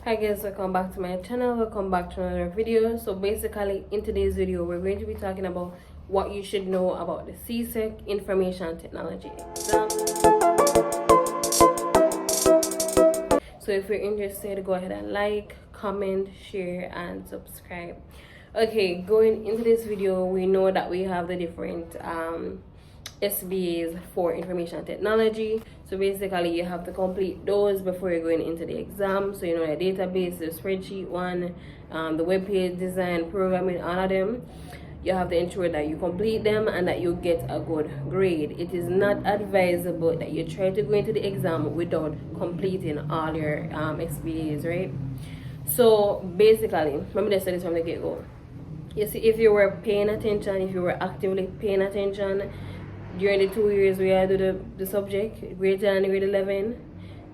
Hi guys, welcome back to my channel. Welcome back to another video. So basically in today's video we're going to be talking about what you should know about the CSEC Information Technology exam. So if you're interested, go ahead and like, comment, share and subscribe. Okay, going into this video, we know that we have the different SBAs for information technology. So basically you have to complete those before you're going into the exam. So you know the database, the spreadsheet one, the web page design, programming, all of them. You have to ensure that you complete them and that you get a good grade. It is not advisable that you try to go into the exam without completing all your SBAs, right? So basically, let me just say this from the get-go. You see, if you were paying attention, if you were actively paying attention during the 2 years where I do the subject, grade 10 and grade 11,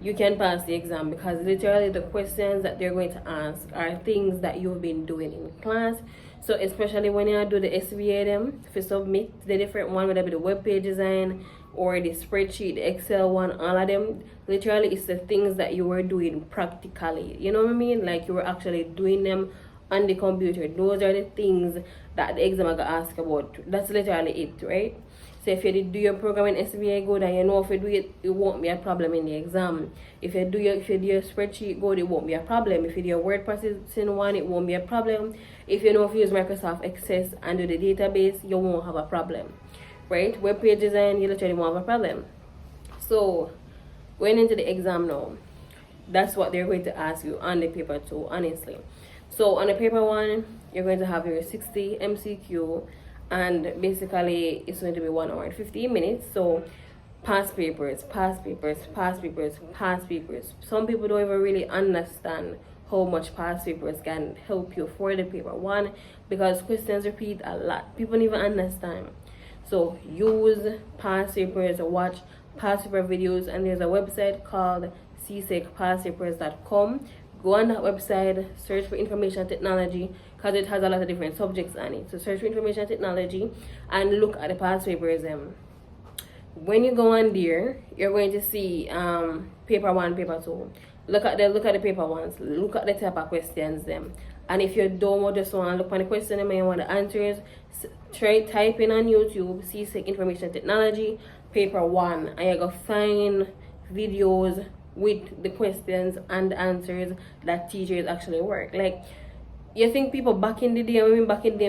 you can pass the exam because literally the questions that they're going to ask are things that you've been doing in class. So especially when you do the SBA them, if you submit the different one, whether it be the web page design or the spreadsheet, the Excel one, all of them, literally it's the things that you were doing practically. You know what I mean? Like you were actually doing them on the computer. Those are the things that the exam are gonna ask about. That's literally it, right? So if you did do your programming SBA good and you know if you do it, it won't be a problem in the exam. If you do your spreadsheet good, it won't be a problem. If you do your word processing one, it won't be a problem. If you know if you use Microsoft Access and do the database, you won't have a problem, right? Web page design, you literally won't have a problem. So going into the exam now, that's what they're going to ask you on the paper 2, honestly. So on the paper 1, you're going to have your 60 MCQ, and basically it's going to be 1 hour and 15 minutes. So past papers. Some people don't even really understand how much past papers can help you for the paper 1 because questions repeat a lot. People don't even understand. So use past papers, watch past paper videos, and there's a website called CSECpastpapers.com. Go on that website, search for information technology because it has a lot of different subjects on it. So search for information technology and look at the past papers. When you go on there, you're going to see paper 1, paper 2. Look at the paper ones. Look at the type of questions them. And if you don't just want to look at the question and you want the answers, try type in on YouTube CSEC Information Technology paper 1, and you go find videos with the questions and the answers that teachers actually work. Like, you think people back in the day, I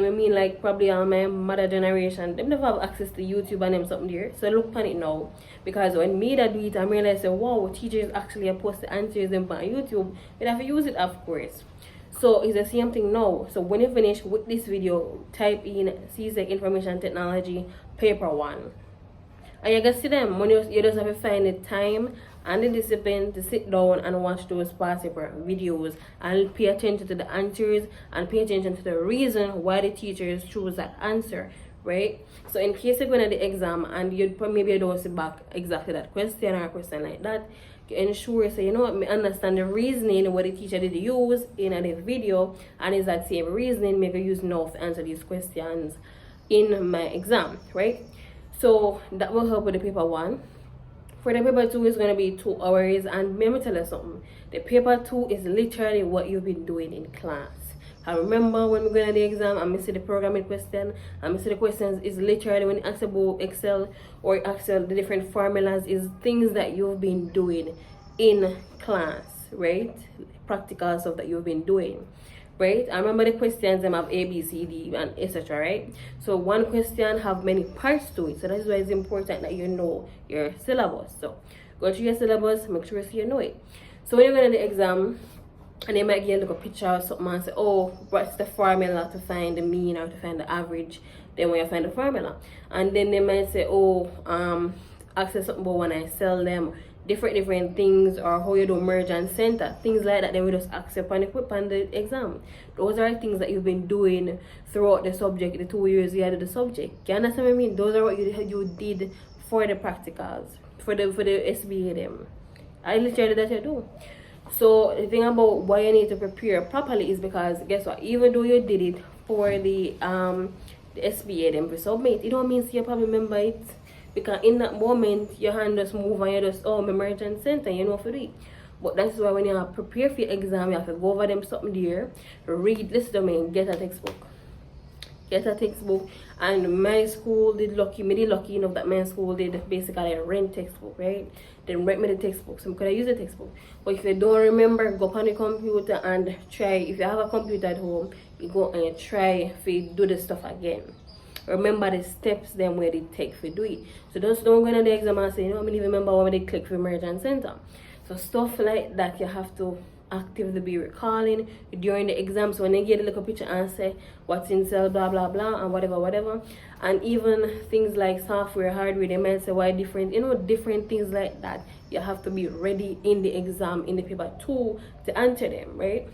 mean like probably on my mother generation, they never have access to YouTube and them something there. So look on it now. Because when me that do it, I realize, wow, teachers actually post the answers them on YouTube. But have to use it, of course. So it's the same thing now. So when you finish with this video, type in CSEC Information Technology paper 1. And you can see them when you just have to find the time and the discipline to sit down and watch those past paper videos and pay attention to the answers and pay attention to the reason why the teachers choose that answer, right? So in case you're going to the exam and maybe you don't see back exactly that question or a question like that, you ensure so you know what, me understand the reasoning what the teacher did use in the video, and is that same reasoning maybe use now to answer these questions in my exam, right? So that will help with the paper 1. For the paper 2 is going to be 2 hours, and let me tell you something. The paper 2 is literally what you've been doing in class. I remember when we go to the exam and we see the programming question and we see the questions is literally when you ask about Excel or Excel, the different formulas is things that you've been doing in class, right? Practical stuff that you've been doing. Right? I remember the questions them have A, B, C, D, and etc. Right? So one question have many parts to it. So that's why it's important that you know your syllabus. So go through your syllabus, make sure you know it. So when you're going to the exam, and they might give you a picture or something and say, oh, what's the formula to find the mean or to find the average? Then when you find the formula, and then they might say, oh, access something about when I sell them. Different things, or how you do merge and center, things like that. Then we just accept and equip on the exam. Those are things that you've been doing throughout the subject, the 2 years you had the subject. Can you understand what I mean? Those are what you did for the practicals, for the SBA them. I literally that you do. So the thing about why you need to prepare properly is because guess what? Even though you did it for the SBA them to submit, it don't mean you probably remember it. Because in that moment, your hand just move and you just, oh, my merchant center, you know what to do. But that's why when you prepare for your exam, you have to go over them something there, read, listen to me, get a textbook. Get a textbook. And my school did lucky enough that my school did basically rent textbook, right? They rent me the textbook, so I could use the textbook. But if you don't remember, go on the computer and try. If you have a computer at home, you go and you try to do the stuff again. Remember the steps then where they take for do it. So just don't go to the exam and say, I don't even remember when they click for merge and center. So stuff like that you have to actively be recalling during the exams when they get a little picture and say what's in cell, blah blah blah, and whatever. And even things like software, hardware, they might say why different, different things like that. You have to be ready in the exam, in the paper 2 to answer them, right?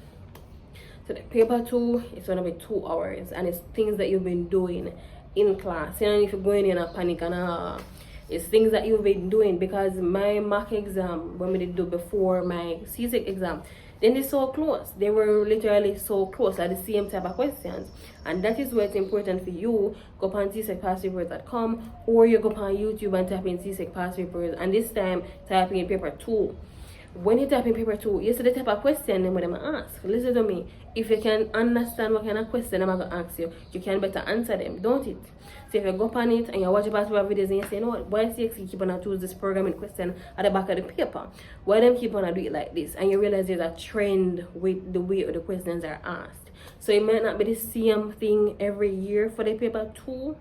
So the paper 2 is gonna be 2 hours, and it's things that you've been doing in class. And if you're going in a panic and it's things that you've been doing, because my mock exam, when we did do before my CSEC exam, then they're so close. They were literally so close, like the same type of questions. And that is where it's important for you, go on CSECpastpapers.com, or you go on YouTube and type in CSEC past papers, and this time type in paper 2. When you type in paper 2, you see the type of question them I'm gonna ask. Listen to me. If you can understand what kind of question I'm gonna ask you, you can better answer them, don't it? So if you go on it and you watch the past paper videos and you say, why CSEC keep on choose this programming question at the back of the paper? Why them keep on do it like this? And you realize there's a trend with the way the questions are asked. So it might not be the same thing every year for the paper 2.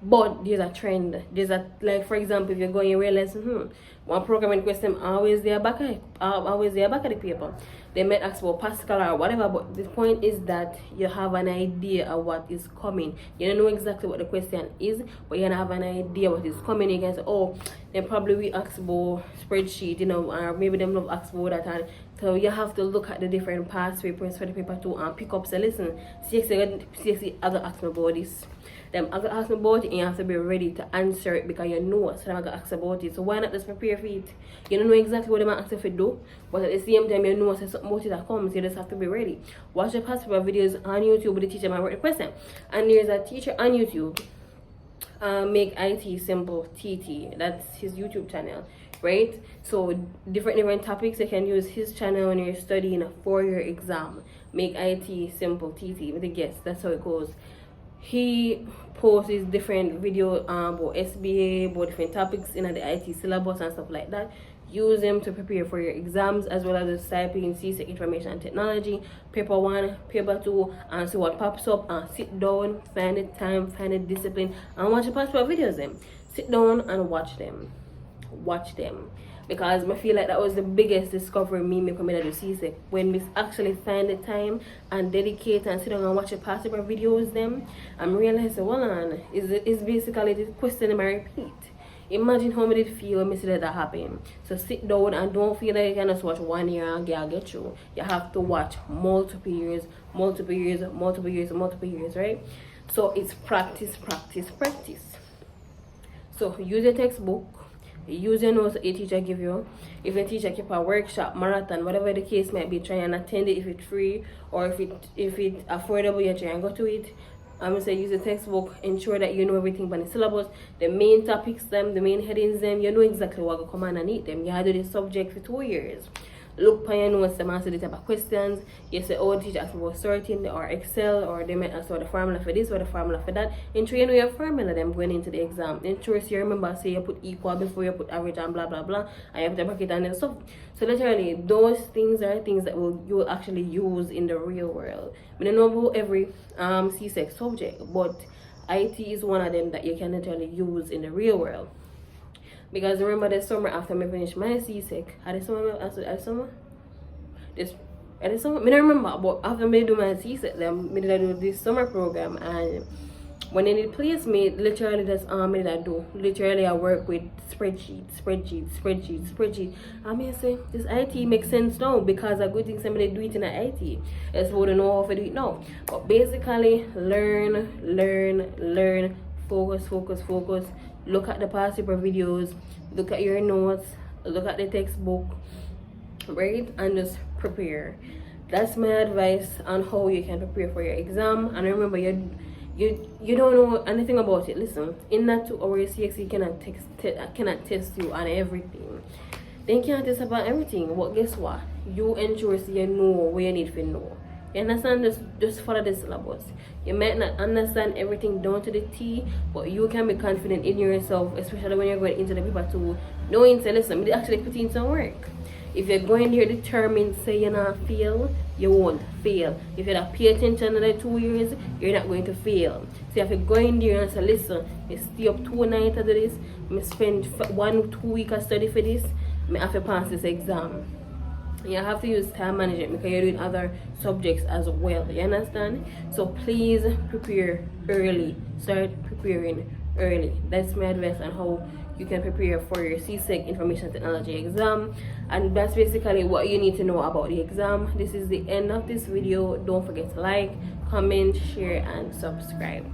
But there's a trend. There's a, like, for example, if you're going, you realize, one programming question always there back of the paper. They might ask for Pascal or whatever, but the point is that you have an idea of what is coming. You don't know exactly what the question is, but you have an idea what is coming. You can say, then probably we ask about spreadsheet, or maybe them love ask about that. And so you have to look at the different past papers for the paper 2 and pick up. So listen, CSEC I got ask me about this. Them I got ask me about it, and you have to be ready to answer it because you know. So them I got ask about it. So why not just prepare for it? You don't know exactly what they might ask you to do, but at the same time you know something about it that comes. You just have to be ready. Watch the past paper videos on YouTube with the teacher might write the question. And there's a teacher on YouTube, Make IT Simple TT. That's his YouTube channel, right? So different topics you can use his channel when you're studying a 4-year exam. Make IT Simple TT with a guess. That's how it goes. He posts different video about SBA, about different topics in the IT syllabus and stuff like that. Use them to prepare for your exams, as well as typing in CSEC Information and Technology, paper 1, paper 2, and see what pops up, and sit down, find the time, find the discipline, and watch the past videos them. Sit down and watch them. Watch them. Because I feel like that was the biggest discovery me coming to do CSEC. When we actually find the time and dedicate and sit down and watch the past paper videos them, I'm realizing, well on, it's basically the question I repeat. Imagine how me did feel when I see that happen. So sit down and don't feel like you can just watch 1 year and get you. You have to watch multiple years, right? So it's practice. So use your textbook. Use your notes that your teacher give you. If your teacher keep a workshop, marathon, whatever the case might be, try and attend it if it's free, or if it's affordable, you try and go to it. I'm gonna say use the textbook, ensure that you know everything about the syllabus, the main topics them, the main headings them, you know exactly what will come on and eat them. You have to do the subject for 2 years. Look for your notes, them answer the type of questions. You say, the teacher asked about sorting or Excel, or they might ask for the formula for this or the formula for that. Ensure you know your formula them going into the exam. Ensure you remember, say you put equal before you put average and blah blah blah, and you have to bracket and then stuff. So literally, those things are things that you will actually use in the real world. I don't know about every CSEC subject, but IT is one of them that you can literally use in the real world. Because remember the summer after I finished my CSEC, I don't remember, but after I do my CSEC, then I did do this summer program, and when they did place me, literally that's all I do. Literally I work with spreadsheet. I may say this IT makes sense now because a good thing somebody do it in a IT. It's what to know how to do it now. But basically learn, focus. Look at the past paper videos, look at your notes, look at the textbook, right? And just prepare. That's my advice on how you can prepare for your exam. And remember, you don't know anything about it. Listen, in that 2 hours CSEC cannot test you on everything. They can't test about everything, but guess what? You ensure so you know what you need to know. You understand? Just follow the syllabus. You might not understand everything down to the T, but you can be confident in yourself, especially when you're going into the paper to knowing to listen. You actually put in some work. If you're going there determined, say you're not fail, you won't fail. If you don't pay attention another 2 years, you're not going to fail. So if you're going there and say, listen, I stay up 2 nights to do this, I spend 1-2 weeks of study for this, I have to pass this exam. You have to use time management because you're doing other subjects as well. You understand? So please prepare early. Start preparing early. That's my advice on how you can prepare for your CSEC Information Technology exam. And that's basically what you need to know about the exam. This is the end of this video. Don't forget to like, comment, share, and subscribe.